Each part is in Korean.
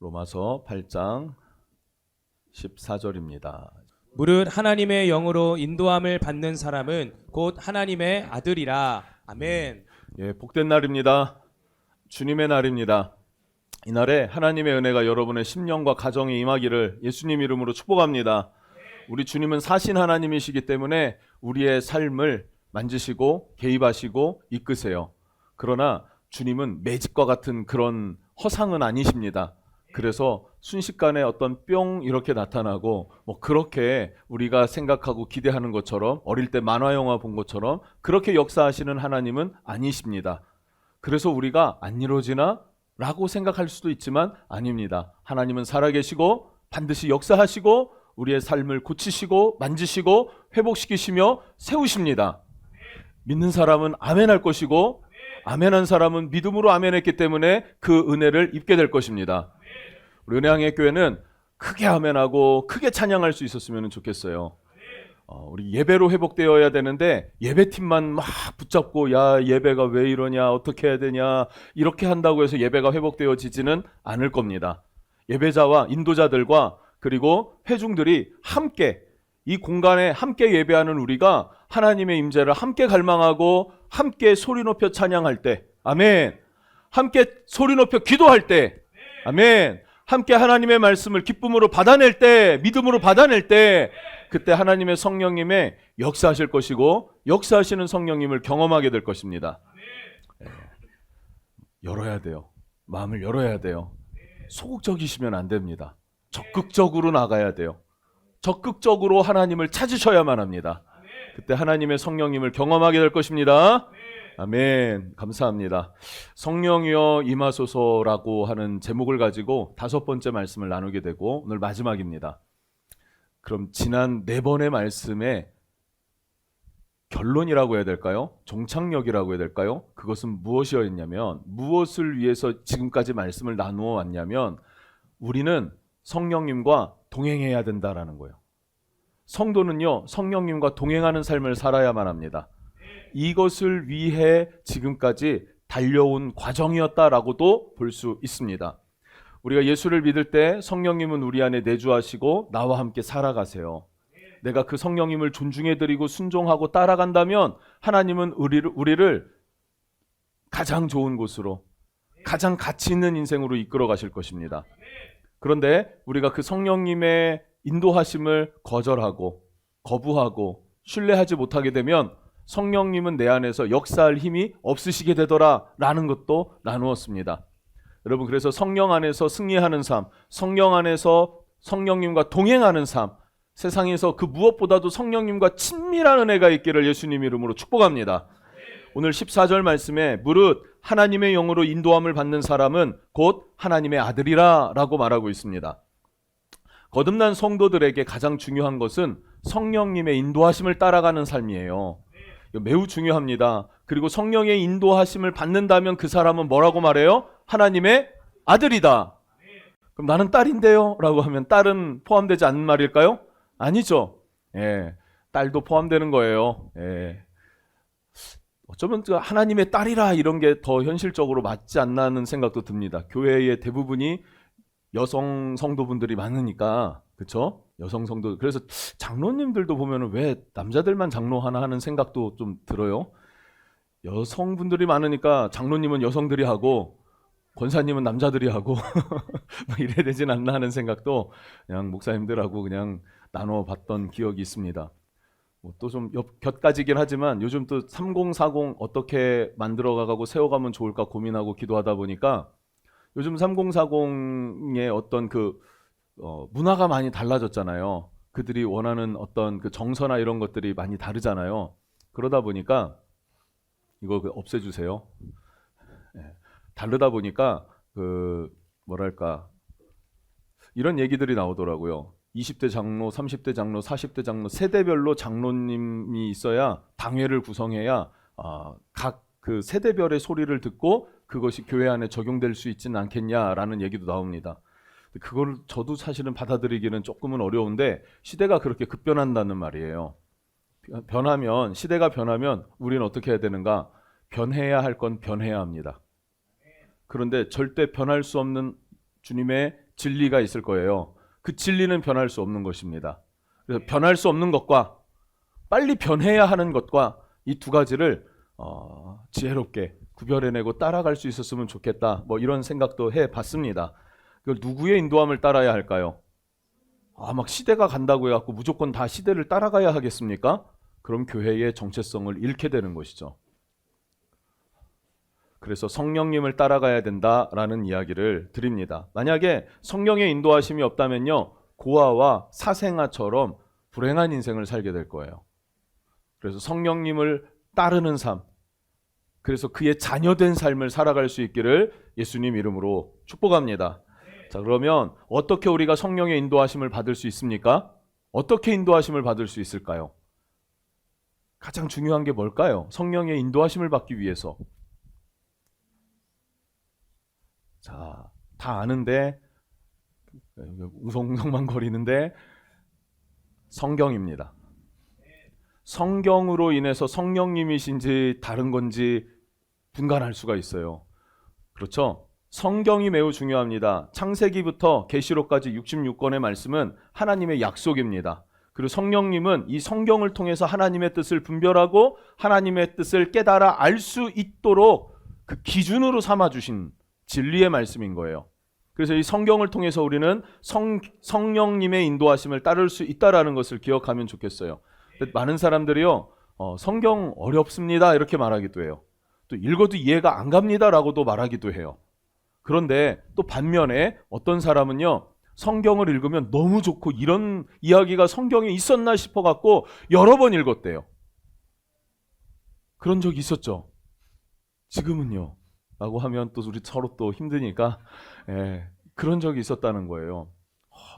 로마서 8장 14절입니다. 무릇 하나님의 영으로 인도함을 받는 사람은 곧 하나님의 아들이라. 아멘. 예, 복된 날입니다. 주님의 날입니다. 이날에 하나님의 은혜가 여러분의 심령과 가정에 임하기를 예수님 이름으로 축복합니다. 우리 주님은 사신 하나님이시기 때문에 우리의 삶을 만지시고 개입하시고 이끄세요. 그러나 주님은 매직과 같은 그런 허상은 아니십니다. 그래서 순식간에 어떤 뿅 이렇게 나타나고 그렇게 우리가 생각하고 기대하는 것처럼 어릴 때 만화 영화 본 것처럼 그렇게 역사하시는 하나님은 아니십니다. 그래서 우리가 안 이루어지나? 라고 생각할 수도 있지만 아닙니다. 하나님은 살아계시고 반드시 역사하시고 우리의 삶을 고치시고 만지시고 회복시키시며 세우십니다. 믿는 사람은 아멘할 것이고 아멘한 사람은 믿음으로 아멘했기 때문에 그 은혜를 입게 될 것입니다. 우리 은혜항해 교회는 크게 아멘하고 크게 찬양할 수 있었으면 좋겠어요. 우리 예배로 회복되어야 되는데 예배팀만 막 붙잡고 야 예배가 왜 이러냐 어떻게 해야 되냐 이렇게 한다고 해서 예배가 회복되어지지는 않을 겁니다. 예배자와 인도자들과 그리고 회중들이 함께 이 공간에 함께 예배하는 우리가 하나님의 임재를 함께 갈망하고 함께 소리 높여 찬양할 때 아멘, 함께 소리 높여 기도할 때 아멘, 함께 하나님의 말씀을 기쁨으로 받아낼 때 믿음으로 받아낼 때 그때 하나님의 성령님의 역사하실 것이고 역사하시는 성령님을 경험하게 될 것입니다. 열어야 돼요. 마음을 열어야 돼요. 소극적이시면 안 됩니다. 적극적으로 나가야 돼요. 적극적으로 하나님을 찾으셔야만 합니다. 그때 하나님의 성령님을 경험하게 될 것입니다. 아멘. 감사합니다. 성령이여 임하소서라고 하는 제목을 가지고 5번째 말씀을 나누게 되고 오늘 마지막입니다. 그럼 지난 4번의 말씀의 결론이라고 해야 될까요? 종착역이라고 해야 될까요? 그것은 무엇이었냐면 무엇을 위해서 지금까지 말씀을 나누어 왔냐면 우리는 성령님과 동행해야 된다라는 거예요. 성도는요 성령님과 동행하는 삶을 살아야만 합니다. 이것을 위해 지금까지 달려온 과정이었다라고도 볼 수 있습니다. 우리가 예수를 믿을 때 성령님은 우리 안에 내주하시고 나와 함께 살아가세요. 내가 그 성령님을 존중해드리고 순종하고 따라간다면 하나님은 우리를 가장 좋은 곳으로 가장 가치 있는 인생으로 이끌어 가실 것입니다. 그런데 우리가 그 성령님의 인도하심을 거절하고 거부하고 신뢰하지 못하게 되면 성령님은 내 안에서 역사할 힘이 없으시게 되더라 라는 것도 나누었습니다. 여러분 그래서 성령 안에서 승리하는 삶, 성령 안에서 성령님과 동행하는 삶, 세상에서 그 무엇보다도 성령님과 친밀한 은혜가 있기를 예수님 이름으로 축복합니다. 오늘 14절 말씀에 무릇 하나님의 영으로 인도함을 받는 사람은 곧 하나님의 아들이라 라고 말하고 있습니다. 거듭난 성도들에게 가장 중요한 것은 성령님의 인도하심을 따라가는 삶이에요. 매우 중요합니다. 그리고 성령의 인도하심을 받는다면 그 사람은 뭐라고 말해요? 하나님의 아들이다. 그럼 나는 딸인데요? 라고 하면 딸은 포함되지 않는 말일까요? 아니죠. 예, 딸도 포함되는 거예요. 예. 어쩌면 하나님의 딸이라 이런 게 더 현실적으로 맞지 않나 하는 생각도 듭니다. 교회의 대부분이 여성 성도분들이 많으니까 그렇죠? 여성 성도 그래서 장로님들도 보면은 왜 남자들만 장로 하나 하는 생각도 좀 들어요. 여성분들이 많으니까 장로님은 여성들이 하고 권사님은 남자들이 하고 이래야 되진 않나 하는 생각도 그냥 목사님들하고 그냥 나눠봤던 기억이 있습니다. 또 좀 곁가지긴 하지만 요즘 또 3040 어떻게 만들어가고 세워가면 좋을까 고민하고 기도하다 보니까 요즘 3040의 어떤 문화가 많이 달라졌잖아요. 그들이 원하는 어떤 그 정서나 이런 것들이 많이 다르잖아요. 그러다 보니까 이거 없애주세요. 네. 다르다 보니까 이런 얘기들이 나오더라고요. 20대 장로, 30대 장로, 40대 장로 세대별로 장로님이 있어야 당회를 구성해야 각 그 세대별의 소리를 듣고 그것이 교회 안에 적용될 수 있지는 않겠냐라는 얘기도 나옵니다. 그걸 저도 사실은 받아들이기는 조금은 어려운데 시대가 그렇게 급변한다는 말이에요. 시대가 변하면 우리는 어떻게 해야 되는가? 변해야 할 건 변해야 합니다. 그런데 절대 변할 수 없는 주님의 진리가 있을 거예요. 그 진리는 변할 수 없는 것입니다. 그래서 변할 수 없는 것과 빨리 변해야 하는 것과 이 두 가지를 지혜롭게 구별해내고 따라갈 수 있었으면 좋겠다. 뭐 이런 생각도 해봤습니다. 그 누구의 인도함을 따라야 할까요? 막 시대가 간다고 해갖고 무조건 다 시대를 따라가야 하겠습니까? 그럼 교회의 정체성을 잃게 되는 것이죠. 그래서 성령님을 따라가야 된다라는 이야기를 드립니다. 만약에 성령의 인도하심이 없다면요, 고아와 사생아처럼 불행한 인생을 살게 될 거예요. 그래서 성령님을 따르는 삶, 그래서 그의 자녀된 삶을 살아갈 수 있기를 예수님 이름으로 축복합니다. 자, 그러면 어떻게 우리가 성령의 인도하심을 받을 수 있습니까? 어떻게 인도하심을 받을 수 있을까요? 가장 중요한 게 뭘까요? 성령의 인도하심을 받기 위해서. 자, 다 아는데 웅성웅성만 거리는데 성경입니다. 성경으로 인해서 성령님이신지 다른 건지 분간할 수가 있어요. 그렇죠? 성경이 매우 중요합니다. 창세기부터 계시록까지 66권의 말씀은 하나님의 약속입니다. 그리고 성령님은 이 성경을 통해서 하나님의 뜻을 분별하고 하나님의 뜻을 깨달아 알 수 있도록 그 기준으로 삼아주신 진리의 말씀인 거예요. 그래서 이 성경을 통해서 우리는 성령님의 인도하심을 따를 수 있다는 것을 기억하면 좋겠어요. 많은 사람들이요, 성경 어렵습니다 이렇게 말하기도 해요. 또 읽어도 이해가 안 갑니다라고도 말하기도 해요. 그런데 또 반면에 어떤 사람은요, 성경을 읽으면 너무 좋고 이런 이야기가 성경에 있었나 싶어갖고 여러 번 읽었대요. 그런 적이 있었죠. 지금은요? 라고 하면 또 우리 서로 또 힘드니까 그런 적이 있었다는 거예요.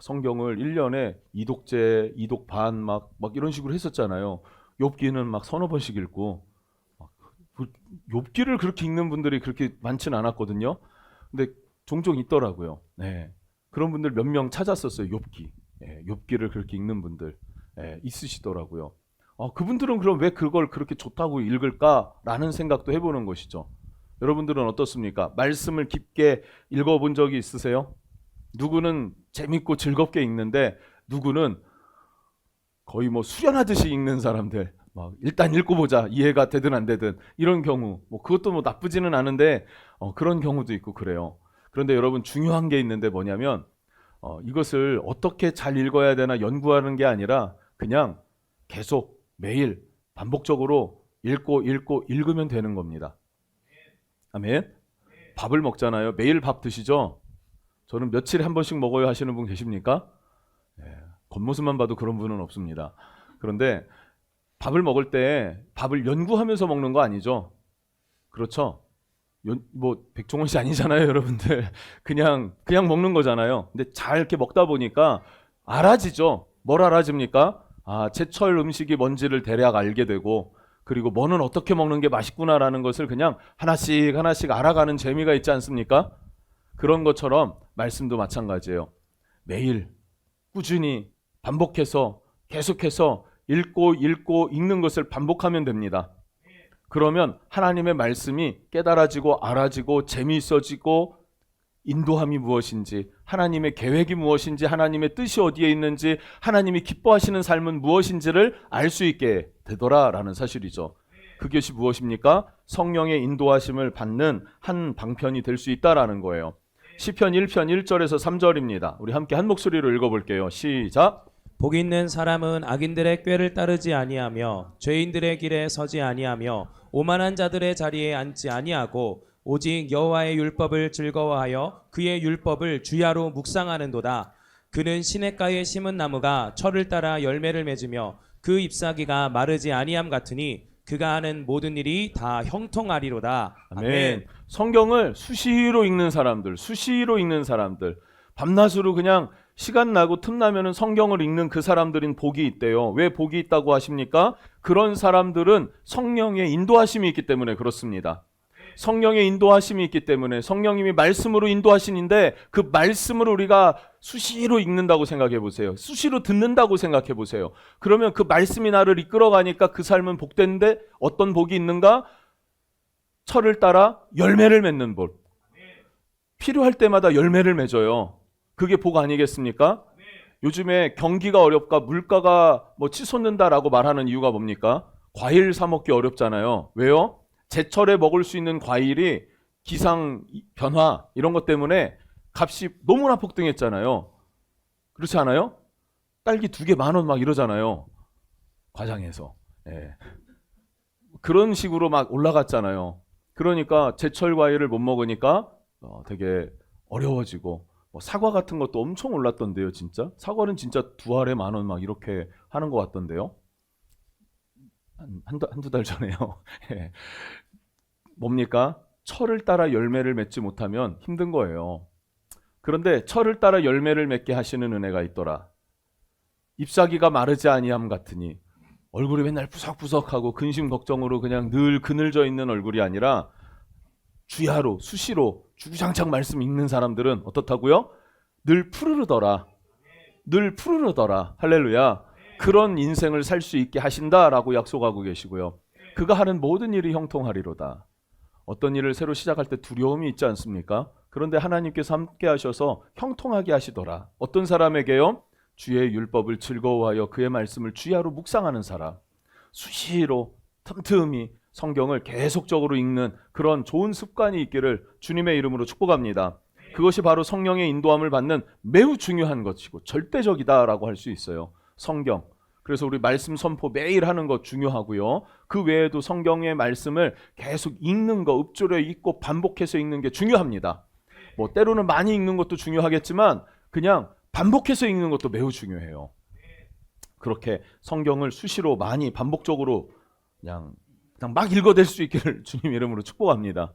성경을 1년에 2독제, 2독 반 막 이런 식으로 했었잖아요. 욥기는 막 서너 번씩 읽고, 욥기를 그렇게 읽는 분들이 그렇게 많지는 않았거든요. 근데 종종 있더라고요. 그런 분들 몇 명 찾았었어요. 욥기. 욥기를 그렇게 읽는 분들 있으시더라고요. 그분들은 그럼 왜 그걸 그렇게 좋다고 읽을까라는 생각도 해보는 것이죠. 여러분들은 어떻습니까? 말씀을 깊게 읽어본 적이 있으세요? 누구는 재밌고 즐겁게 읽는데 누구는 거의 뭐 수련하듯이 읽는 사람들, 막 일단 읽고 보자, 이해가 되든 안 되든 이런 경우, 뭐 그것도 뭐 나쁘지는 않은데 그런 경우도 있고 그래요. 그런데 여러분 중요한 게 있는데 뭐냐면 이것을 어떻게 잘 읽어야 되나 연구하는 게 아니라 그냥 계속 매일 반복적으로 읽고 읽으면 되는 겁니다. 아멘. 밥을 먹잖아요. 매일 밥 드시죠? 저는 며칠에 한 번씩 먹어요 하시는 분 계십니까? 겉모습만 봐도 그런 분은 없습니다. 그런데 밥을 먹을 때 밥을 연구하면서 먹는 거 아니죠? 그렇죠? 뭐 백종원 씨 아니잖아요, 여러분들. 그냥 먹는 거잖아요. 근데 잘 이렇게 먹다 보니까 알아지죠. 뭘 알아집니까? 제철 음식이 뭔지를 대략 알게 되고, 그리고 뭐는 어떻게 먹는 게 맛있구나라는 것을 그냥 하나씩 알아가는 재미가 있지 않습니까? 그런 것처럼 말씀도 마찬가지예요. 매일 꾸준히 반복해서 계속해서 읽고 읽는 것을 반복하면 됩니다. 그러면 하나님의 말씀이 깨달아지고 알아지고 재미있어지고 인도함이 무엇인지, 하나님의 계획이 무엇인지, 하나님의 뜻이 어디에 있는지, 하나님이 기뻐하시는 삶은 무엇인지를 알 수 있게 되더라라는 사실이죠. 그것이 무엇입니까? 성령의 인도하심을 받는 한 방편이 될 수 있다라는 거예요. 시편 1편 1절에서 3절입니다. 우리 함께 한 목소리로 읽어볼게요. 시작. 복 있는 사람은 악인들의 꾀를 따르지 아니하며 죄인들의 길에 서지 아니하며 오만한 자들의 자리에 앉지 아니하고 오직 여호와의 율법을 즐거워하여 그의 율법을 주야로 묵상하는도다. 그는 시냇가에 심은 나무가 철을 따라 열매를 맺으며 그 잎사귀가 마르지 아니함 같으니 그가 하는 모든 일이 다 형통하리로다. 아멘. 성경을 수시로 읽는 사람들, 밤낮으로 그냥 시간 나고 틈나면은 성경을 읽는 그 사람들인 복이 있대요. 왜 복이 있다고 하십니까? 그런 사람들은 성령의 인도하심이 있기 때문에 그렇습니다. 성령의 인도하심이 있기 때문에 성령님이 말씀으로 인도하시는데 그 말씀을 우리가 수시로 읽는다고 생각해 보세요. 수시로 듣는다고 생각해 보세요. 그러면 그 말씀이 나를 이끌어가니까 그 삶은 복된데 어떤 복이 있는가? 철을 따라 열매를 맺는 복. 필요할 때마다 열매를 맺어요. 그게 복 아니겠습니까? 요즘에 경기가 어렵까 물가가 뭐 치솟는다라고 말하는 이유가 뭡니까? 과일 사 먹기 어렵잖아요. 왜요? 제철에 먹을 수 있는 과일이 기상 변화 이런 것 때문에 값이 너무나 폭등했잖아요. 그렇지 않아요? 딸기 2개 10,000원 막 이러잖아요. 과장해서. 예. 그런 식으로 막 올라갔잖아요. 그러니까 제철 과일을 못 먹으니까 되게 어려워지고 뭐 사과 같은 것도 엄청 올랐던데요, 진짜. 사과는 진짜 2알에 10,000원 막 이렇게 하는 것 같던데요. 한두 달 전에요. 예. 뭡니까? 철을 따라 열매를 맺지 못하면 힘든 거예요. 그런데 철을 따라 열매를 맺게 하시는 은혜가 있더라. 잎사귀가 마르지 아니함 같으니 얼굴이 맨날 부석부석하고 근심 걱정으로 그냥 늘 그늘져 있는 얼굴이 아니라 주야로 수시로 주구장창 말씀 읽는 사람들은 어떻다고요? 늘 푸르르더라. 늘 푸르르더라. 할렐루야. 그런 인생을 살 수 있게 하신다라고 약속하고 계시고요. 그가 하는 모든 일이 형통하리로다. 어떤 일을 새로 시작할 때 두려움이 있지 않습니까? 그런데 하나님께서 함께 하셔서 형통하게 하시더라. 어떤 사람에게요? 주의 율법을 즐거워하여 그의 말씀을 주야로 묵상하는 사람. 수시로 틈틈이 성경을 계속적으로 읽는 그런 좋은 습관이 있기를 주님의 이름으로 축복합니다. 그것이 바로 성령의 인도함을 받는 매우 중요한 것이고 절대적이다라고 할 수 있어요. 성경. 그래서 우리 말씀 선포 매일 하는 것 중요하고요. 그 외에도 성경의 말씀을 계속 읽는 거, 읊조려 읽고 반복해서 읽는 게 중요합니다. 뭐 때로는 많이 읽는 것도 중요하겠지만 그냥 반복해서 읽는 것도 매우 중요해요. 그렇게 성경을 수시로 많이 반복적으로 그냥 막 읽어댈 수 있기를 주님 이름으로 축복합니다.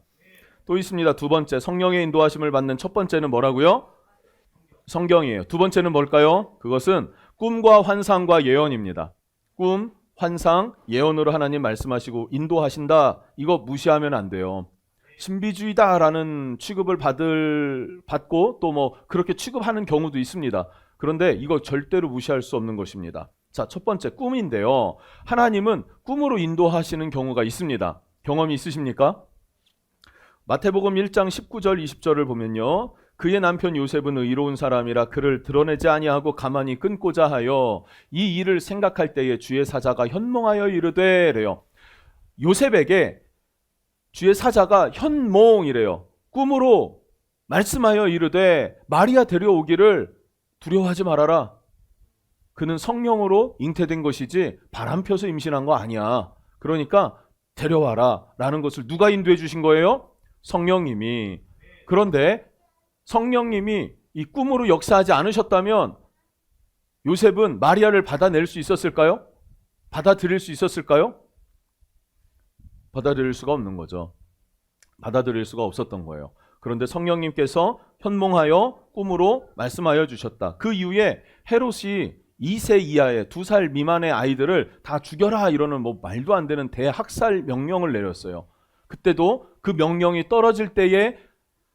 또 있습니다. 두 번째, 성령의 인도하심을 받는 첫 번째는 뭐라고요? 성경이에요. 두 번째는 뭘까요? 그것은 꿈과 환상과 예언입니다. 꿈, 환상, 예언으로 하나님 말씀하시고 인도하신다. 이거 무시하면 안 돼요. 신비주의다라는 취급을 받고 또 뭐 그렇게 취급하는 경우도 있습니다. 그런데 이거 절대로 무시할 수 없는 것입니다. 자, 첫 번째 꿈인데요. 하나님은 꿈으로 인도하시는 경우가 있습니다. 경험이 있으십니까? 마태복음 1장 19절 20절을 보면요. 그의 남편 요셉은 의로운 사람이라 그를 드러내지 아니하고 가만히 끊고자 하여 이 일을 생각할 때에 주의 사자가 현몽하여 이르되래요. 요셉에게 주의 사자가 현몽이래요. 꿈으로 말씀하여 이르되 마리아 데려오기를 두려워하지 말아라. 그는 성령으로 잉태된 것이지 바람 펴서 임신한 거 아니야. 그러니까 데려와라 라는 것을 누가 인도해 주신 거예요? 성령님이. 그런데 성령님이 이 꿈으로 역사하지 않으셨다면 요셉은 마리아를 받아낼 수 있었을까요? 받아들일 수 있었을까요? 받아들일 수가 없는 거죠. 받아들일 수가 없었던 거예요. 그런데 성령님께서 현몽하여 꿈으로 말씀하여 주셨다. 그 이후에 헤롯이 2세 이하의 2살 미만의 아이들을 다 죽여라 이러는 뭐 말도 안 되는 대학살 명령을 내렸어요. 그때도 그 명령이 떨어질 때에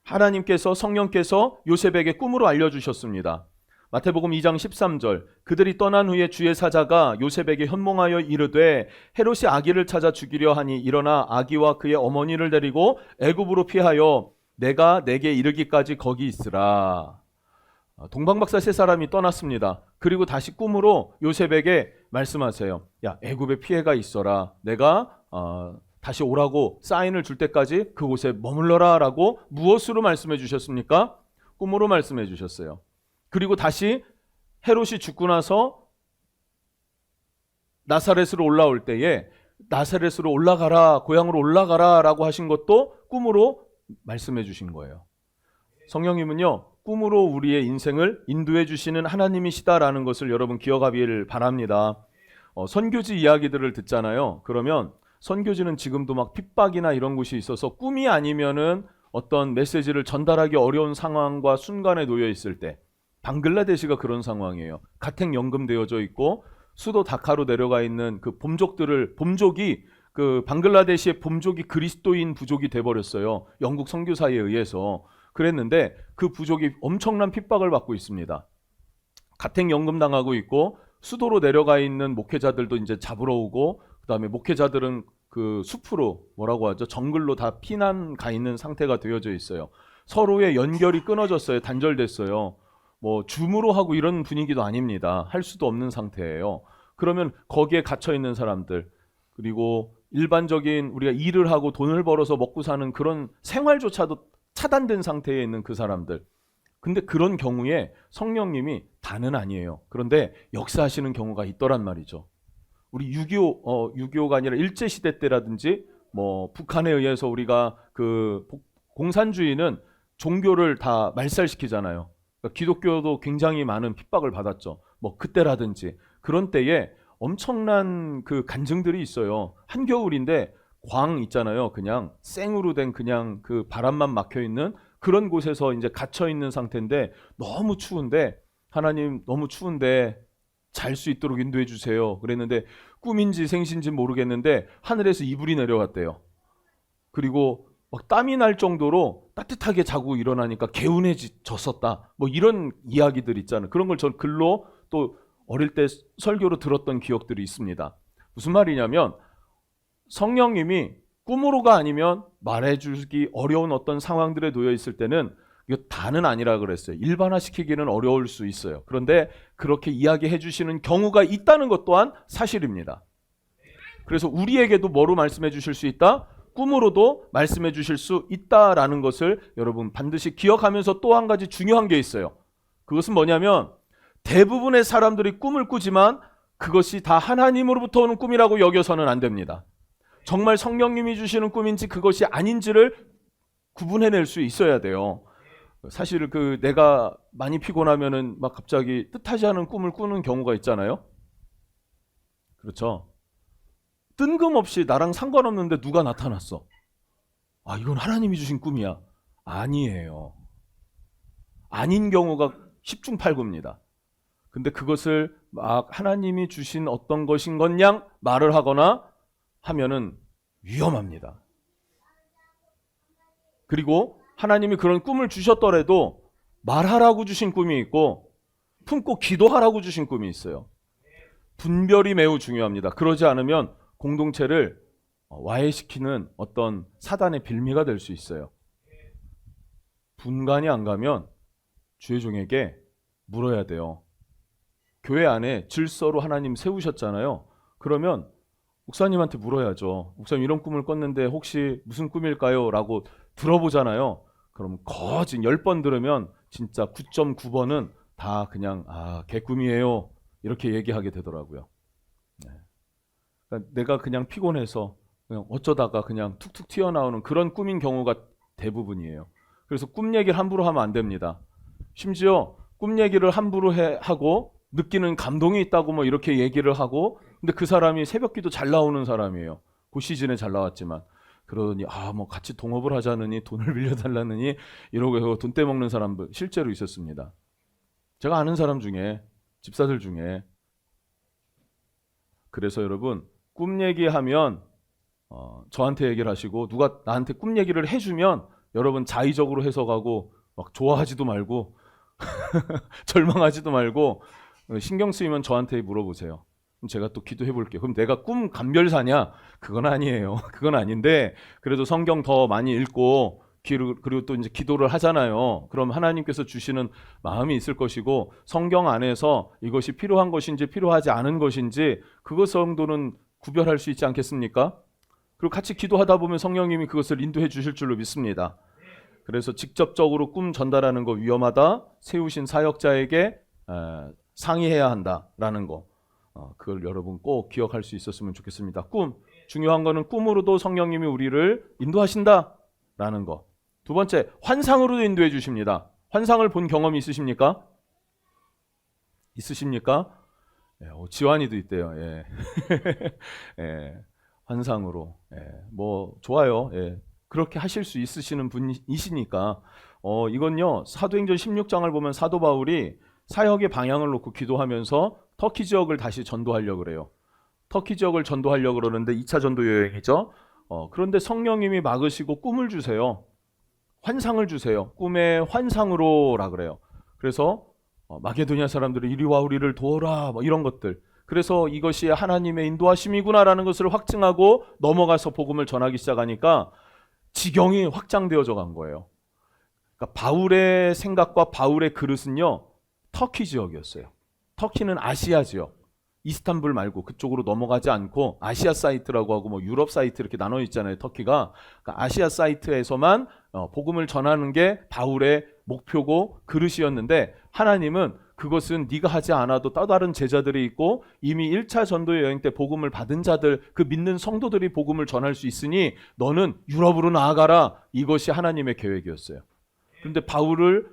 하나님께서 성령께서 요셉에게 꿈으로 알려주셨습니다. 마태복음 2장 13절 그들이 떠난 후에 주의 사자가 요셉에게 현몽하여 이르되 헤롯이 아기를 찾아 죽이려 하니 일어나 아기와 그의 어머니를 데리고 애굽으로 피하여 내가 내게 이르기까지 거기 있으라. 동방박사 3사람이 떠났습니다. 그리고 다시 꿈으로 요셉에게 말씀하세요. 야, 애굽에 피해가 있어라. 내가 다시 오라고 사인을 줄 때까지 그곳에 머물러라 라고 무엇으로 말씀해 주셨습니까? 꿈으로 말씀해 주셨어요. 그리고 다시 헤롯이 죽고 나서 나사렛으로 올라올 때에 나사렛으로 올라가라, 고향으로 올라가라 라고 하신 것도 꿈으로 말씀해 주신 거예요. 성령님은요, 꿈으로 우리의 인생을 인도해 주시는 하나님이시다라는 것을 여러분 기억하기를 바랍니다. 선교지 이야기들을 듣잖아요. 그러면 선교지는 지금도 막 핍박이나 이런 곳이 있어서 꿈이 아니면은 어떤 메시지를 전달하기 어려운 상황과 순간에 놓여 있을 때, 방글라데시가 그런 상황이에요. 가택 연금되어져 있고 수도 다카로 내려가 있는 그 본족이 그 방글라데시의 본족이 그리스도인 부족이 돼버렸어요. 영국 선교사에 의해서. 그랬는데 그 부족이 엄청난 핍박을 받고 있습니다. 가택 연금 당하고 있고 수도로 내려가 있는 목회자들도 이제 잡으러 오고 그다음에 목회자들은 그 숲으로 뭐라고 하죠? 정글로 다 피난 가 있는 상태가 되어져 있어요. 서로의 연결이 끊어졌어요. 단절됐어요. 뭐 줌으로 하고 이런 분위기도 아닙니다. 할 수도 없는 상태예요. 그러면 거기에 갇혀 있는 사람들, 그리고 일반적인 우리가 일을 하고 돈을 벌어서 먹고 사는 그런 생활조차도 차단된 상태에 있는 그 사람들. 근데 그런 경우에 성령님이 다는 아니에요. 그런데 역사하시는 경우가 있더란 말이죠. 우리 6.25가 아니라 일제시대 때라든지 뭐 북한에 의해서 우리가 그 공산주의는 종교를 다 말살시키잖아요. 그러니까 기독교도 굉장히 많은 핍박을 받았죠. 뭐 그때라든지 그런 때에 엄청난 그 간증들이 있어요. 한겨울인데 광 있잖아요. 그냥 생으로 된 그냥 그 바람만 막혀 있는 그런 곳에서 이제 갇혀 있는 상태인데 너무 추운데 하나님 너무 추운데 잘 수 있도록 인도해 주세요. 그랬는데 꿈인지 생신지 모르겠는데 하늘에서 이불이 내려왔대요. 그리고 막 땀이 날 정도로 따뜻하게 자고 일어나니까 개운해졌었다. 뭐 이런 이야기들 있잖아요. 그런 걸 전 글로 또 어릴 때 설교로 들었던 기억들이 있습니다. 무슨 말이냐면 성령님이 꿈으로가 아니면 말해주기 어려운 어떤 상황들에 놓여 있을 때는 이거 다는 아니라 그랬어요. 일반화시키기는 어려울 수 있어요. 그런데 그렇게 이야기해 주시는 경우가 있다는 것 또한 사실입니다. 그래서 우리에게도 뭐로 말씀해 주실 수 있다? 꿈으로도 말씀해 주실 수 있다라는 것을 여러분 반드시 기억하면서 또 한 가지 중요한 게 있어요. 그것은 뭐냐면 대부분의 사람들이 꿈을 꾸지만 그것이 다 하나님으로부터 오는 꿈이라고 여겨서는 안 됩니다. 정말 성령님이 주시는 꿈인지 그것이 아닌지를 구분해낼 수 있어야 돼요. 사실 그 내가 많이 피곤하면은 막 갑자기 뜻하지 않은 꿈을 꾸는 경우가 있잖아요. 그렇죠. 뜬금없이 나랑 상관없는데 누가 나타났어. 아, 이건 하나님이 주신 꿈이야. 아니에요. 아닌 경우가 10중 8구입니다. 근데 그것을 막 하나님이 주신 어떤 것인 것냥 말을 하거나 하면은 위험합니다. 그리고 하나님이 그런 꿈을 주셨더라도 말하라고 주신 꿈이 있고 품고 기도하라고 주신 꿈이 있어요. 분별이 매우 중요합니다. 그러지 않으면 공동체를 와해시키는 어떤 사단의 빌미가 될 수 있어요. 분간이 안 가면 주의 종에게 물어야 돼요. 교회 안에 질서로 하나님 세우셨잖아요. 그러면 목사님한테 물어야죠. 목사님 이런 꿈을 꿨는데 혹시 무슨 꿈일까요? 라고 들어보잖아요. 그럼 거진 10번 들으면 진짜 9.9번은 다 그냥 개꿈이에요. 이렇게 얘기하게 되더라고요. 네. 그러니까 내가 그냥 피곤해서 그냥 어쩌다가 그냥 툭툭 튀어나오는 그런 꿈인 경우가 대부분이에요. 그래서 꿈 얘기를 함부로 하면 안 됩니다. 심지어 꿈 얘기를 함부로 하고 느끼는 감동이 있다고 뭐 이렇게 얘기를 하고 근데 그 사람이 새벽기도 잘 나오는 사람이에요. 그 시즌에 잘 나왔지만 그러더니 뭐 같이 동업을 하자느니 돈을 빌려달라느니 이러고 해서 돈 떼먹는 사람들 실제로 있었습니다. 제가 아는 사람 중에 집사들 중에. 그래서 여러분 꿈 얘기하면 저한테 얘기를 하시고 누가 나한테 꿈 얘기를 해주면 여러분 자의적으로 해석하고 막 좋아하지도 말고 절망하지도 말고 신경 쓰이면 저한테 물어보세요. 그럼 제가 또 기도해 볼게요. 그럼 내가 꿈 감별사냐? 그건 아니에요. 그건 아닌데 그래도 성경 더 많이 읽고 그리고 또 이제 기도를 하잖아요. 그럼 하나님께서 주시는 마음이 있을 것이고 성경 안에서 이것이 필요한 것인지 필요하지 않은 것인지 그것 정도는 구별할 수 있지 않겠습니까? 그리고 같이 기도하다 보면 성령님이 그것을 인도해 주실 줄로 믿습니다. 그래서 직접적으로 꿈 전달하는 거 위험하다. 세우신 사역자에게 상의해야 한다라는 거. 그걸 여러분 꼭 기억할 수 있었으면 좋겠습니다. 꿈. 중요한 거는 꿈으로도 성령님이 우리를 인도하신다라는 거. 두 번째, 환상으로도 인도해 주십니다. 환상을 본 경험이 있으십니까? 있으십니까? 지환이도 있대요. 예. 예. 환상으로. 뭐 좋아요. 그렇게 하실 수 있으시는 분이시니까 이건요. 사도행전 16장을 보면 사도 바울이 사역의 방향을 놓고 기도하면서 터키 지역을 다시 전도하려고 그래요. 터키 지역을 전도하려고 그러는데 2차 전도 여행이죠. 그런데 성령님이 막으시고 꿈을 주세요. 환상을 주세요. 꿈의 환상으로라 그래요. 그래서 마게도냐 사람들이 이리 와 우리를 도와라 뭐 이런 것들. 그래서 이것이 하나님의 인도하심이구나라는 것을 확증하고 넘어가서 복음을 전하기 시작하니까 지경이 확장되어져 간 거예요. 그러니까 바울의 생각과 바울의 그릇은요. 터키 지역이었어요. 터키는 아시아 지역. 이스탄불 말고 그쪽으로 넘어가지 않고 아시아 사이트라고 하고 뭐 유럽 사이트 이렇게 나눠 있잖아요. 터키가. 그러니까 아시아 사이트에서만 복음을 전하는 게 바울의 목표고 그릇이었는데 하나님은 그것은 네가 하지 않아도 또 다른 제자들이 있고 이미 1차 전도 여행 때 복음을 받은 자들, 그 믿는 성도들이 복음을 전할 수 있으니 너는 유럽으로 나아가라. 이것이 하나님의 계획이었어요. 그런데 바울을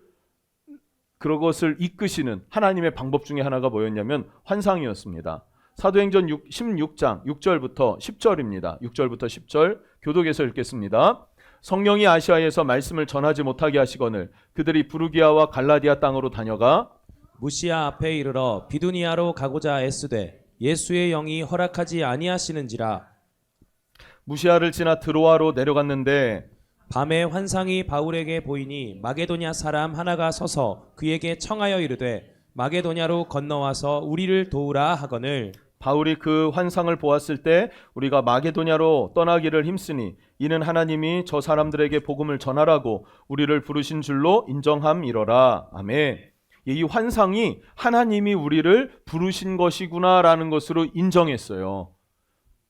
그것을 이끄시는 하나님의 방법 중에 하나가 뭐였냐면 환상이었습니다. 사도행전 16장 6절부터 10절입니다. 6절부터 10절 교독에서 읽겠습니다. 성령이 아시아에서 말씀을 전하지 못하게 하시거늘 그들이 부르기아와 갈라디아 땅으로 다녀가 무시아 앞에 이르러 비두니아로 가고자 애쓰되 예수의 영이 허락하지 아니하시는지라. 무시아를 지나 드로아로 내려갔는데 밤에 환상이 바울에게 보이니 마게도냐 사람 하나가 서서 그에게 청하여 이르되 마게도냐로 건너와서 우리를 도우라 하거늘. 바울이 그 환상을 보았을 때 우리가 마게도냐로 떠나기를 힘쓰니 이는 하나님이 저 사람들에게 복음을 전하라고 우리를 부르신 줄로 인정함이러라. 아멘. 이 환상이 하나님이 우리를 부르신 것이구나라는 것으로 인정했어요.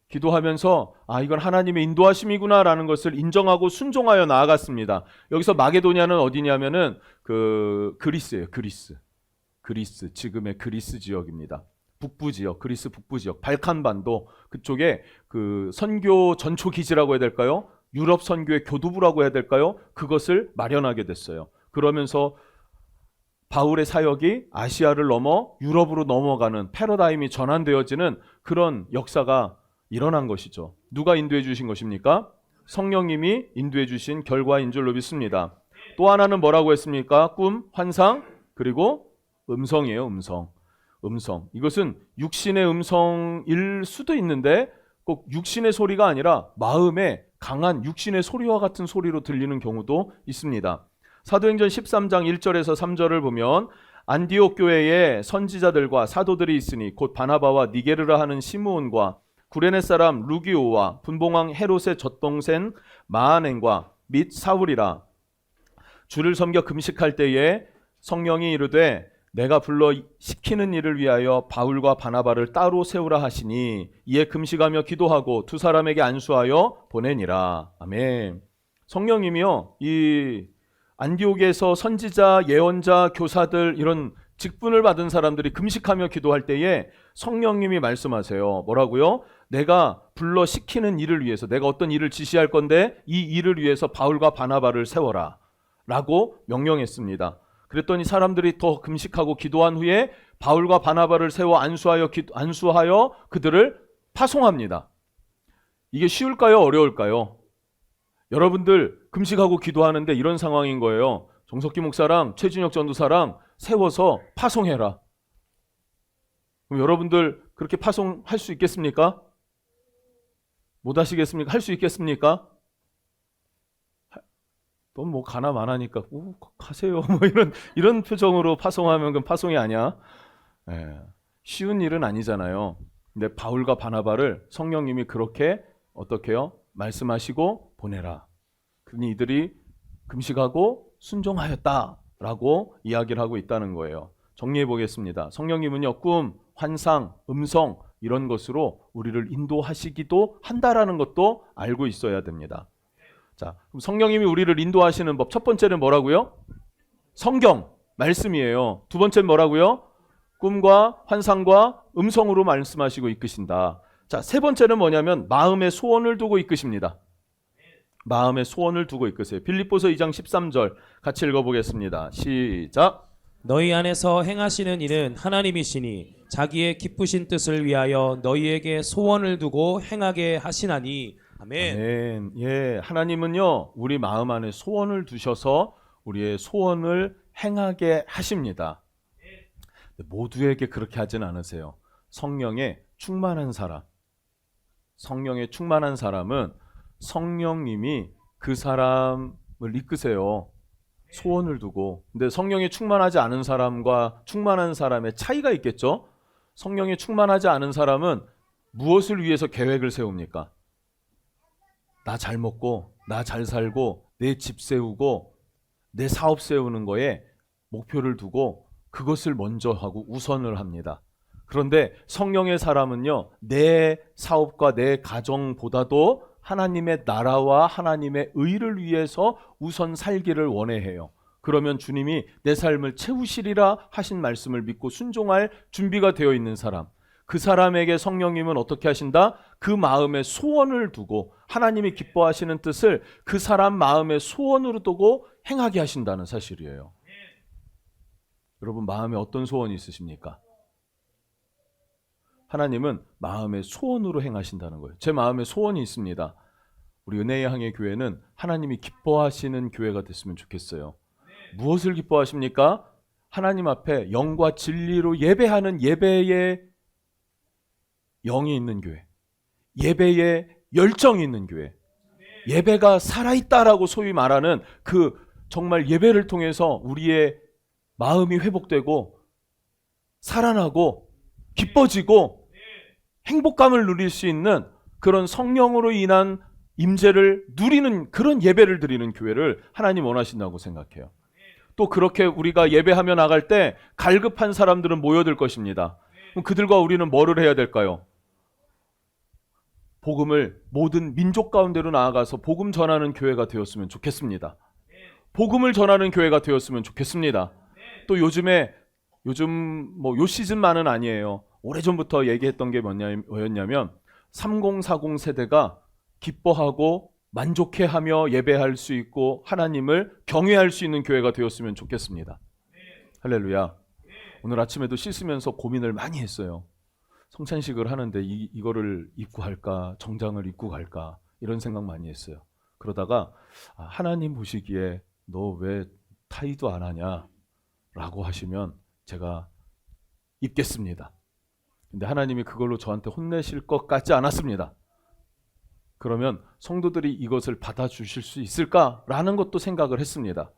기도하면서 이건 하나님의 인도하심이구나라는 것을 인정하고 순종하여 나아갔습니다. 여기서 마게도냐는 어디냐면은 그리스예요. 그리스 지금의 그리스 지역입니다. 북부 지역, 그리스 북부 지역, 발칸반도 그쪽에 그 선교 전초 기지라고 해야 될까요? 유럽 선교의 교두부라고 해야 될까요? 그것을 마련하게 됐어요. 그러면서 바울의 사역이 아시아를 넘어 유럽으로 넘어가는 패러다임이 전환되어지는 그런 역사가 일어난 것이죠. 누가 인도해 주신 것입니까? 성령님이 인도해 주신 결과인 줄로 믿습니다. 또 하나는 뭐라고 했습니까? 꿈, 환상, 그리고 음성이에요. 음성. 이것은 육신의 음성일 수도 있는데 꼭 육신의 소리가 아니라 마음에 강한 육신의 소리와 같은 소리로 들리는 경우도 있습니다. 사도행전 13장 1절에서 3절을 보면 안디옥 교회에 선지자들과 사도들이 있으니 곧 바나바와 니게르라 하는 시므온과 구레네 사람 루기오와 분봉왕 헤롯의 젖동생 마아넨과 및 사울이라. 주를 섬겨 금식할 때에 성령이 이르되 내가 불러 시키는 일을 위하여 바울과 바나바를 따로 세우라 하시니 이에 금식하며 기도하고 두 사람에게 안수하여 보내니라. 아멘. 성령님이요 이 안디옥에서 선지자, 예언자, 교사들 이런 직분을 받은 사람들이 금식하며 기도할 때에 성령님이 말씀하세요. 뭐라고요? 내가 불러 시키는 일을 위해서 내가 어떤 일을 지시할 건데 이 일을 위해서 바울과 바나바를 세워라 라고 명령했습니다. 그랬더니 사람들이 더 금식하고 기도한 후에 바울과 바나바를 세워 안수하여 그들을 파송합니다. 이게 쉬울까요? 어려울까요? 여러분들 금식하고 기도하는데 이런 상황인 거예요. 정석기 목사랑 최준혁 전도사랑 세워서 파송해라. 그럼 여러분들 그렇게 파송할 수 있겠습니까? 못 하시겠습니까? 할 수 있겠습니까? 또 뭐 가나 마나니까 가세요. 뭐 이런 표정으로 파송하면 그건 파송이 아니야. 쉬운 일은 아니잖아요. 근데 바울과 바나바를 성령님이 그렇게 어떻게요? 말씀하시고 보내라. 그러니 이들이 금식하고 순종하였다라고 이야기를 하고 있다는 거예요. 정리해 보겠습니다. 성령님은요, 꿈, 환상, 음성 이런 것으로 우리를 인도하시기도 한다라는 것도 알고 있어야 됩니다. 자, 그럼 성령님이 우리를 인도하시는 법 첫 번째는 뭐라고요? 성경, 말씀이에요. 두 번째는 뭐라고요? 꿈과 환상과 음성으로 말씀하시고 이끄신다. 자, 세 번째는 뭐냐면 마음의 소원을 두고 이끄십니다. 마음의 소원을 두고 이끄세요. 빌립보서 2장 13절 같이 읽어보겠습니다. 시작. 너희 안에서 행하시는 일은 하나님이시니 자기의 기쁘신 뜻을 위하여 너희에게 소원을 두고 행하게 하시나니. 아멘. 아멘. 예, 하나님은요 우리 마음 안에 소원을 두셔서 우리의 소원을 행하게 하십니다. 모두에게 그렇게 하진 않으세요. 성령에 충만한 사람은 성령님이 그 사람을 이끄세요. 소원을 두고. 근데 성령에 충만하지 않은 사람과 충만한 사람의 차이가 있겠죠. 성령에 충만하지 않은 사람은 무엇을 위해서 계획을 세웁니까? 나 잘 먹고 나 잘 살고 내 집 세우고 내 사업 세우는 거에 목표를 두고 그것을 먼저 하고 우선을 합니다. 그런데 성령의 사람은요, 내 사업과 내 가정보다도 하나님의 나라와 하나님의 의를 위해서 우선 살기를 원해해요. 그러면 주님이 내 삶을 채우시리라 하신 말씀을 믿고 순종할 준비가 되어 있는 사람, 그 사람에게 성령님은 어떻게 하신다? 그 마음에 소원을 두고 하나님이 기뻐하시는 뜻을 그 사람 마음에 소원으로 두고 행하게 하신다는 사실이에요. 여러분, 마음에 어떤 소원이 있으십니까? 하나님은 마음의 소원으로 행하신다는 거예요. 제 마음에 소원이 있습니다. 우리 은혜의 항해 교회는 하나님이 기뻐하시는 교회가 됐으면 좋겠어요. 무엇을 기뻐하십니까? 하나님 앞에 영과 진리로 예배하는 예배의 영이 있는 교회, 예배의 열정이 있는 교회, 예배가 살아있다라고 소위 말하는 그 정말 예배를 통해서 우리의 마음이 회복되고 살아나고 기뻐지고 행복감을 누릴 수 있는 그런 성령으로 인한 임재를 누리는 그런 예배를 드리는 교회를 하나님 원하신다고 생각해요. 또 그렇게 우리가 예배하며 나갈 때 갈급한 사람들은 모여들 것입니다. 그럼 그들과 우리는 뭐를 해야 될까요? 복음을 모든 민족 가운데로 나아가서 복음 전하는 교회가 되었으면 좋겠습니다. 복음을 전하는 교회가 되었으면 좋겠습니다. 또 요즘 뭐 요 시즌만은 아니에요. 오래전부터 얘기했던 게 뭐였냐면 3040 세대가 기뻐하고 만족해하며 예배할 수 있고 하나님을 경외할 수 있는 교회가 되었으면 좋겠습니다. 할렐루야. 오늘 아침에도 씻으면서 고민을 많이 했어요. 성찬식을 하는데 이거를 입고 할까, 정장을 입고 갈까, 이런 생각 많이 했어요. 그러다가 하나님 보시기에 너 왜 타이도 안 하냐 라고 하시면 제가 입겠습니다. 근데 하나님이 그걸로 저한테 혼내실 것 같지 않았습니다. 그러면 성도들이 이것을 받아주실 수 있을까라는 것도 생각을 했습니다.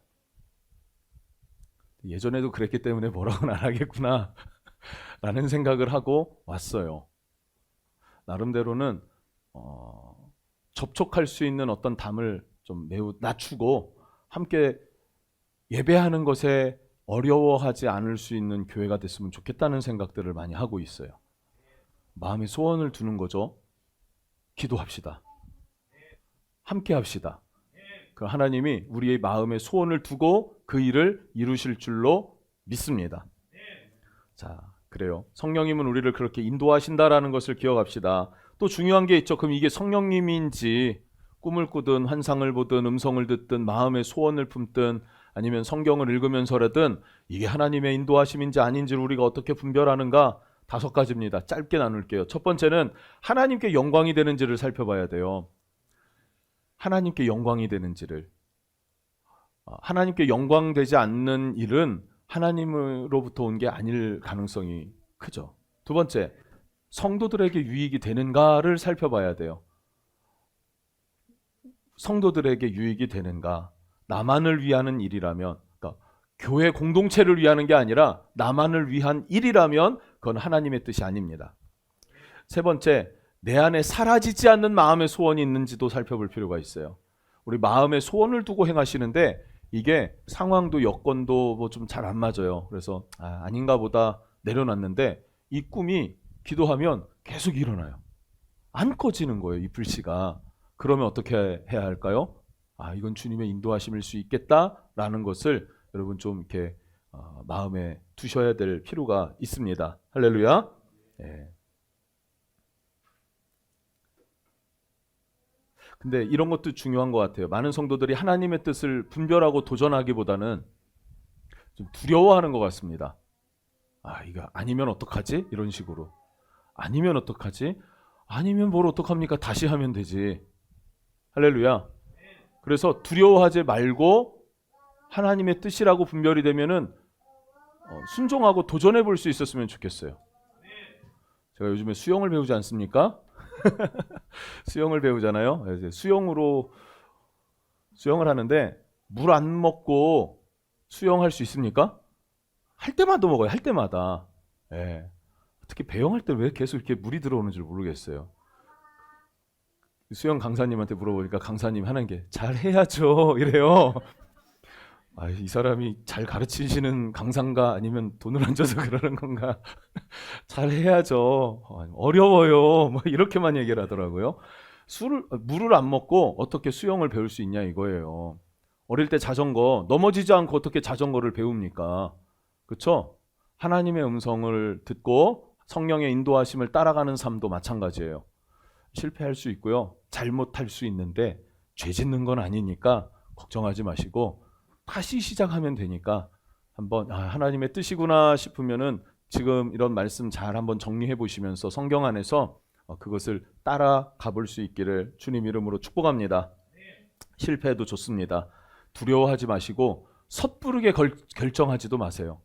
예전에도 그랬기 때문에 뭐라고는 안 하겠구나 라는 생각을 하고 왔어요. 나름대로는 접촉할 수 있는 어떤 담을 좀 매우 낮추고 함께 예배하는 것에 어려워하지 않을 수 있는 교회가 됐으면 좋겠다는 생각들을 많이 하고 있어요. 마음에 소원을 두는 거죠. 기도합시다. 함께 합시다. 그 하나님이 우리의 마음에 소원을 두고 그 일을 이루실 줄로 믿습니다. 자, 그래요. 성령님은 우리를 그렇게 인도하신다라는 것을 기억합시다. 또 중요한 게 있죠. 그럼 이게 성령님인지 꿈을 꾸든 환상을 보든 음성을 듣든 마음의 소원을 품든 아니면 성경을 읽으면서라든 이게 하나님의 인도하심인지 아닌지를 우리가 어떻게 분별하는가? 5가지입니다. 짧게 나눌게요. 첫 번째는 하나님께 영광이 되는지를 살펴봐야 돼요. 하나님께 영광이 되는지를. 하나님께 영광되지 않는 일은 하나님으로부터 온 게 아닐 가능성이 크죠. 두 번째, 성도들에게 유익이 되는가를 살펴봐야 돼요. 성도들에게 유익이 되는가? 나만을 위하는 일이라면, 그러니까 교회 공동체를 위하는 게 아니라 나만을 위한 일이라면 그건 하나님의 뜻이 아닙니다. 세 번째, 내 안에 사라지지 않는 마음의 소원이 있는지도 살펴볼 필요가 있어요. 우리 마음의 소원을 두고 행하시는데 이게 상황도 여건도 뭐 좀 잘 안 맞아요. 그래서 아닌가 보다 내려놨는데 이 꿈이 기도하면 계속 일어나요. 안 꺼지는 거예요, 이 불씨가. 그러면 어떻게 해야 할까요? 이건 주님의 인도하심일 수 있겠다라는 것을 여러분 좀 이렇게 마음에 두셔야 될 필요가 있습니다. 할렐루야. 예. 근데 이런 것도 중요한 것 같아요. 많은 성도들이 하나님의 뜻을 분별하고 도전하기보다는 좀 두려워하는 것 같습니다. 이거 아니면 어떡하지? 이런 식으로. 아니면 어떡하지? 아니면 뭘 어떡합니까? 다시 하면 되지. 할렐루야. 그래서 두려워하지 말고 하나님의 뜻이라고 분별이 되면은 순종하고 도전해 볼 수 있었으면 좋겠어요. 제가 요즘에 수영을 배우지 않습니까? 수영을 배우잖아요. 수영을 하는데 물 안 먹고 수영할 수 있습니까? 할 때마다 먹어요. 할 때마다. 예. 특히 배영할 때 왜 계속 이렇게 물이 들어오는지 모르겠어요. 수영 강사님한테 물어보니까 강사님 하는 게 잘해야죠 이래요. 이 사람이 잘 가르치시는 강사인가 아니면 돈을 안 줘서 그러는 건가? 잘 해야죠. 어려워요. 뭐 이렇게만 얘기를 하더라고요. 물을 안 먹고 어떻게 수영을 배울 수 있냐 이거예요. 어릴 때 자전거 넘어지지 않고 어떻게 자전거를 배웁니까? 그렇죠? 하나님의 음성을 듣고 성령의 인도하심을 따라가는 삶도 마찬가지예요. 실패할 수 있고요. 잘못할 수 있는데 죄 짓는 건 아니니까 걱정하지 마시고 다시 시작하면 되니까 한번 하나님의 뜻이구나 싶으면은 지금 이런 말씀 잘 한번 정리해 보시면서 성경 안에서 그것을 따라가 볼 수 있기를 주님 이름으로 축복합니다. 실패해도 좋습니다. 두려워하지 마시고 섣부르게 결정하지도 마세요.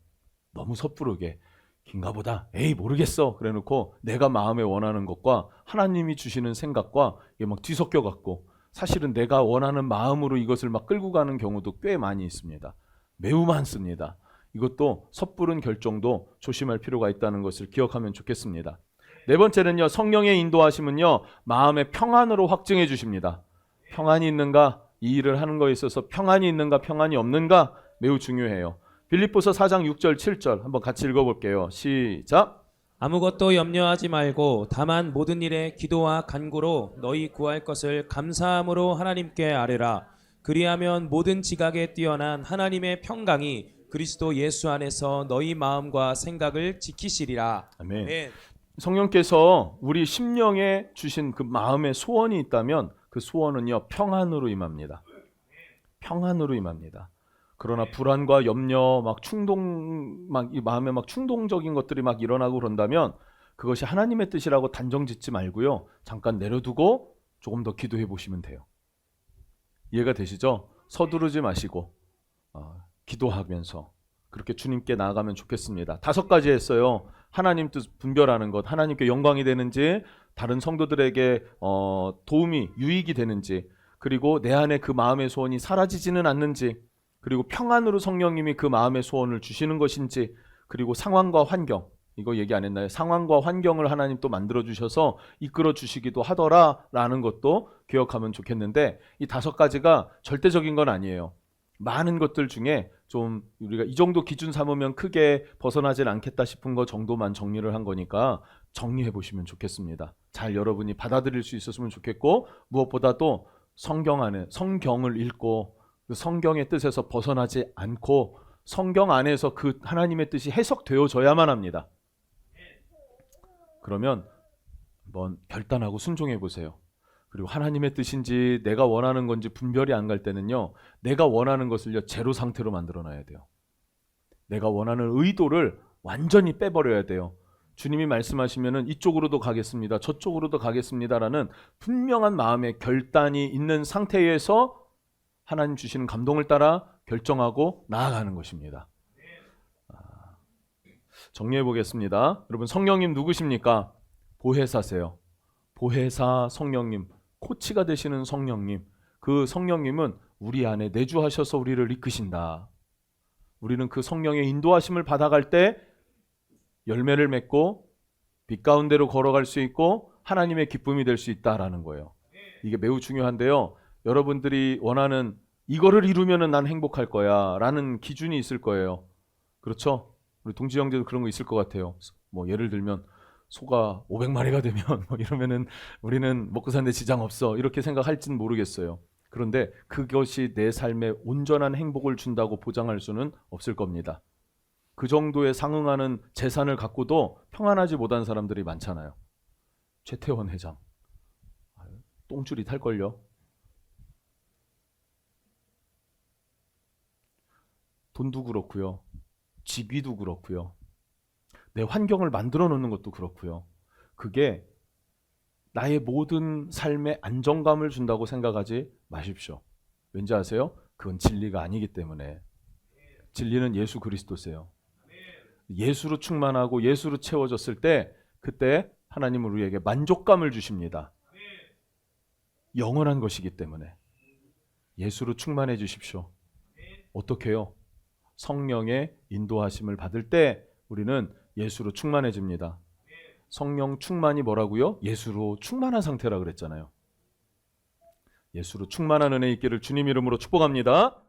너무 섣부르게 긴가 보다 에이 모르겠어 그래 놓고 내가 마음에 원하는 것과 하나님이 주시는 생각과 이게 막 뒤섞여 갖고 사실은 내가 원하는 마음으로 이것을 막 끌고 가는 경우도 꽤 많이 있습니다. 매우 많습니다. 이것도 섣부른 결정도 조심할 필요가 있다는 것을 기억하면 좋겠습니다. 네 번째는요, 성령의 인도하심은요 마음의 평안으로 확증해 주십니다. 평안이 있는가, 이 일을 하는 것에 있어서 평안이 있는가 평안이 없는가 매우 중요해요. 빌립보서 4장 6절 7절 한번 같이 읽어볼게요. 시작. 아무것도 염려하지 말고 다만 모든 일에 기도와 간구로 너희 구할 것을 감사함으로 하나님께 아뢰라. 그리하면 모든 지각에 뛰어난 하나님의 평강이 그리스도 예수 안에서 너희 마음과 생각을 지키시리라. 아멘. 아멘. 성령께서 우리 심령에 주신 그 마음의 소원이 있다면 그 소원은요 평안으로 임합니다. 평안으로 임합니다. 그러나 불안과 염려, 막 충동, 막 이 마음에 막 충동적인 것들이 막 일어나고 그런다면 그것이 하나님의 뜻이라고 단정짓지 말고요. 잠깐 내려두고 조금 더 기도해 보시면 돼요. 이해가 되시죠? 서두르지 마시고 기도하면서 그렇게 주님께 나아가면 좋겠습니다. 5가지 했어요. 하나님 뜻 분별하는 것, 하나님께 영광이 되는지, 다른 성도들에게 도움이 유익이 되는지, 그리고 내 안에 그 마음의 소원이 사라지지는 않는지, 그리고 평안으로 성령님이 그 마음의 소원을 주시는 것인지, 그리고 상황과 환경, 이거 얘기 안 했나요? 상황과 환경을 하나님 또 만들어 주셔서 이끌어 주시기도 하더라라는 것도 기억하면 좋겠는데, 이 5가지가 절대적인 건 아니에요. 많은 것들 중에 좀 우리가 이 정도 기준 삼으면 크게 벗어나질 않겠다 싶은 거 정도만 정리를 한 거니까 정리해 보시면 좋겠습니다. 잘 여러분이 받아들일 수 있었으면 좋겠고, 무엇보다도 성경 안에 성경을 읽고 그 성경의 뜻에서 벗어나지 않고 성경 안에서 그 하나님의 뜻이 해석되어져야만 합니다. 그러면 한번 결단하고 순종해 보세요. 그리고 하나님의 뜻인지 내가 원하는 건지 분별이 안 갈 때는요, 내가 원하는 것을요 제로 상태로 만들어 놔야 돼요. 내가 원하는 의도를 완전히 빼버려야 돼요. 주님이 말씀하시면은 이쪽으로도 가겠습니다, 저쪽으로도 가겠습니다라는 분명한 마음의 결단이 있는 상태에서 하나님 주시는 감동을 따라 결정하고 나아가는 것입니다. 정리해 보겠습니다. 여러분, 성령님 누구십니까? 보혜사세요. 보혜사 성령님, 코치가 되시는 성령님, 그 성령님은 우리 안에 내주하셔서 우리를 이끄신다. 우리는 그 성령의 인도하심을 받아갈 때 열매를 맺고 빛 가운데로 걸어갈 수 있고 하나님의 기쁨이 될 수 있다라는 거예요. 이게 매우 중요한데요. 여러분들이 원하는 이거를 이루면은 난 행복할 거야 라는 기준이 있을 거예요. 그렇죠? 우리 동지 형제도 그런 거 있을 것 같아요. 뭐 예를 들면 소가 500마리가 되면 뭐 이러면은 우리는 먹고 사는데 지장 없어 이렇게 생각할지는 모르겠어요. 그런데 그것이 내 삶에 온전한 행복을 준다고 보장할 수는 없을 겁니다. 그 정도에 상응하는 재산을 갖고도 평안하지 못한 사람들이 많잖아요. 최태원 회장 똥줄이 탈걸요. 돈도 그렇고요. 직위도 그렇고요. 내 환경을 만들어 놓는 것도 그렇고요. 그게 나의 모든 삶에 안정감을 준다고 생각하지 마십시오. 왠지 아세요? 그건 진리가 아니기 때문에. 진리는 예수 그리스도세요. 예수로 충만하고 예수로 채워졌을 때 그때 하나님은 우리에게 만족감을 주십니다. 영원한 것이기 때문에 예수로 충만해 주십시오. 어떻게 해요? 성령의 인도하심을 받을 때 우리는 예수로 충만해집니다. 성령 충만이 뭐라고요? 예수로 충만한 상태라 그랬잖아요. 예수로 충만한 은혜 있기를 주님 이름으로 축복합니다.